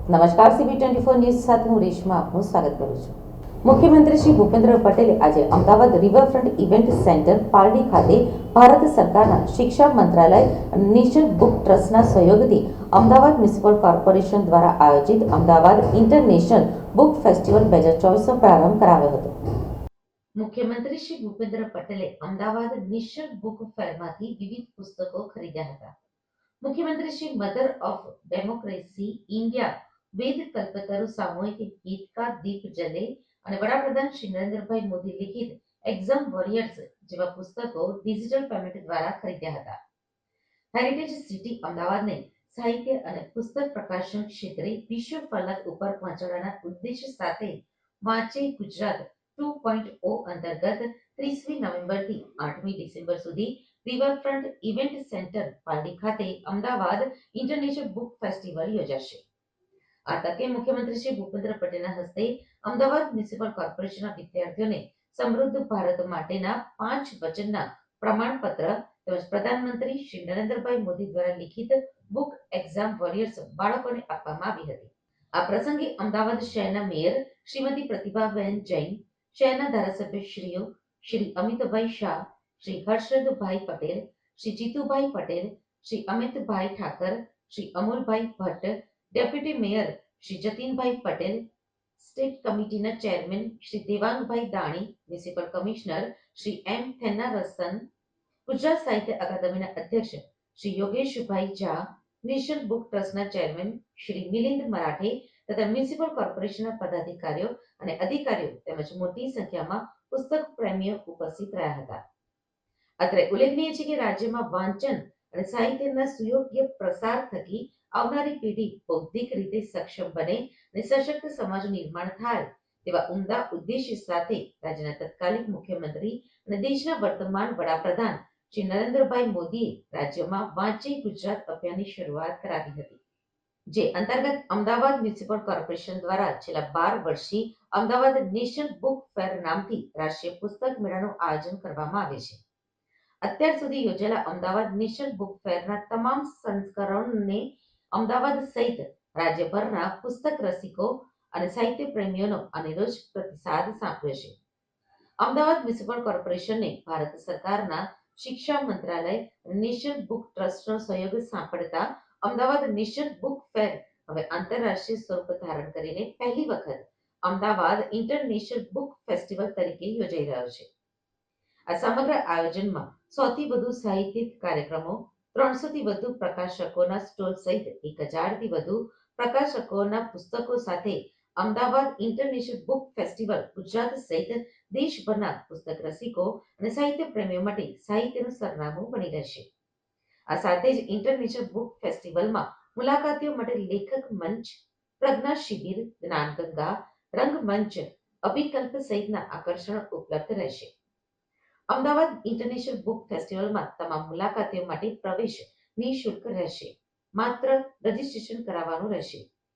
નમસ્કાર, CB24 news સાથે હું રેશમા આપનું સ્વાગત કરું છું. મુખ્યમંત્રી શ્રી ભૂપેન્દ્ર પટેલે આજે Ahmedabad riverfront event centre Pardi ખાતે ભારત સરકારના શિક્ષા મંત્રાલય અને નેશનલ બુક ટ્રસ્ટના સહયોગથી અમદાવાદ મ્યુનિસિપલ કોર્પોરેશન દ્વારા આયોજિત અમદાવાદ ઇન્ટરનેશનલ બુક ફેસ્ટિવલ 2024નો પ્રારંભ કરાવ્યો હતો. મુખ્યમંત્રી શ્રી ભૂપેન્દ્ર પટેલે અમદાવાદ નેશનલ બુક ફેરમાંથી વિવિધ પુસ્તકો ખરીદ્યા હતા. મુખ્યમંત્રી Shri mother of democracy India Ved Kalpataru સામૂહિક ગીતકાર દીપ જલે અને વડાપ્રધાન શ્રી નરેન્દ્રભાઈ મોદી લિખિત એક્ઝામ વોરિયર્સ જેવા પુસ્તકો ડિજિટલ પેમેન્ટ દ્વારા ખરીદ્યા હતા. હેરિટેજ સિટી અમદાવાદને સાહિત્ય અને પુસ્તક પ્રકાશન ક્ષેત્રે વિશ્વ ફલક ઉપર પહોંચાડવાના ઉદ્દેશ સાથે વાંચે ગુજરાત 2.0 અંતર્ગત 30મી નવેમ્બરથી 8મી ડિસેમ્બર સુધી રિવરફ્રન્ટ ઇવેન્ટ સેન્ટર પારડી ખાતે અમદાવાદ ઇન્ટરનેશનલ બુક ફેસ્ટિવલ યોજાશે. આ તકે મુખ્યમંત્રી શ્રી ભૂપેન્દ્ર પટેલના હસ્તે અમદાવાદ મ્યુનિસિપલ કોર્પોરેશનના વિદ્યાર્થીઓને સમૃદ્ધ ભારત માટેના 5 વચનના પ્રમાણપત્ર તેમજ પ્રધાનમંત્રી શ્રી નરેન્દ્રભાઈ મોદી દ્વારા લિખિત બુક એક્ઝામ વોરિયર્સ બાળકોને આપવામાં આવી હતી. આ પ્રસંગે અમદાવાદ શહેરના મેયર શ્રીમતી પ્રતિભાબેન જૈન, શહેરના ધારાસભ્યશ્રીઓ શ્રી અમિતભાઈ શાહ, શ્રી હર્ષદભાઈ પટેલ, શ્રી જીતુભાઈ પટેલ, શ્રી અમિતભાઈ ઠાકર, શ્રી અમુલભાઈ ભટ્ટ, ડેપ્યુટી મેયર શ્રી જતીનભાઈ પટેલ, સ્ટેટ કમિટીના chairman Shri Devangbhai Dani, municipal commissioner Shri એમ થેન્નારસન, ગુજરાત સાહિત્ય અકાદમીના અધ્યક્ષ શ્રી યોગેશભાઈ ઝા, નેશનલ બુક ટ્રસ્ટના ચેરમેન શ્રી મિલિંદ મરાઠે તથા મ્યુનિસિપલ કોર્પોરેશનના પદાધિકારીઓ અને અધિકારીઓ તેમજ મોટી સંખ્યામાં પુસ્તક પ્રેમીઓ ઉપસ્થિત રહ્યા હતા. અત્રે ઉલ્લેખનીય છે કે રાજ્યમાં વાંચન અને સાહિત્યના સુયોગ્ય પ્રસાર થકી આવનારી પેઢી બૌદ્ધિક રીતે સક્ષમ બને અને સશક્ત સમાજનું નિર્માણ થાય તેવા ઉમદા ઉદ્દેશ્ય સાથે રાજ્યના તત્કાલીન મુખ્યમંત્રી અને દેશના વર્તમાન વડાપ્રધાન શ્રી નરેન્દ્રભાઈ મોદીએ રાજ્યમાં વાંચે ગુજરાત અભિયાનની શરૂઆત કરાવી હતી, જે અંતર્ગત અમદાવાદ મ્યુનિસિપલ કોર્પોરેશન દ્વારા છેલ્લા 12 વર્ષથી અમદાવાદ નેશનલ બુક ફેર નામથી રાષ્ટ્રીય પુસ્તક મેળાનું આયોજન કરવામાં આવે છે. અત્યાર સુધી યોજેલા અમદાવાદ નેશનલ બુક ફેરના તમામ સંસ્કરણોને અમદાવાદ સહિત રાજ્યભરના પુસ્તક રસિકો અને સાહિત્ય પ્રેમીઓનો અનેરો પ્રતિસાદ સાંપડ્યો છે. અમદાવાદ મ્યુનિસિપલ કોર્પોરેશનને ભારત સરકારના શિક્ષા મંત્રાલય નેશનલ બુક ટ્રસ્ટનો સહયોગ સાંપડતા અમદાવાદ નેશનલ બુક ફેર હવે આંતરરાષ્ટ્રીય સ્વરૂપ ધારણ કરીને પહેલી વખત અમદાવાદ ઇન્ટરનેશનલ બુક ફેસ્ટિવલ તરીકે યોજાઈ રહ્યો છે. આ સમગ્ર આયોજનમાં 100થી વધુ સાહિત્યિક કાર્યક્રમો, 300થી વધુ પ્રકાશકોના સ્ટોલ સહિત 1000થી વધુ પ્રકાશકોના પુસ્તકો સાથે Ahmedabad international book festival Gujarat સહિત દેશભરના પુસ્તક રસિકો અને સાહિત્ય પ્રેમીઓ માટે સાહિત્યનું સરનામું બની રહેશે. આ સાથે જ ઇન્ટરનેશનલ બુક ફેસ્ટિવલમાં મુલાકાતીઓ માટે લેખક મંચ, પ્રજ્ઞા શિબિર, જ્ઞાનગંગા, રંગમંચ, અભિકલ્પ સહિતના આકર્ષણો ઉપલબ્ધ રહેશે. અમદાવાદ ઇન્ટરનેશનલ બુક ફેસ્ટિવલમાં તમામ મુલાકાતીઓ માટે પ્રવેશ નિઃશુલ્ક રહેશે. માત્ર રજીસ્ટ્રેશન કરાવવાનું રહેશે.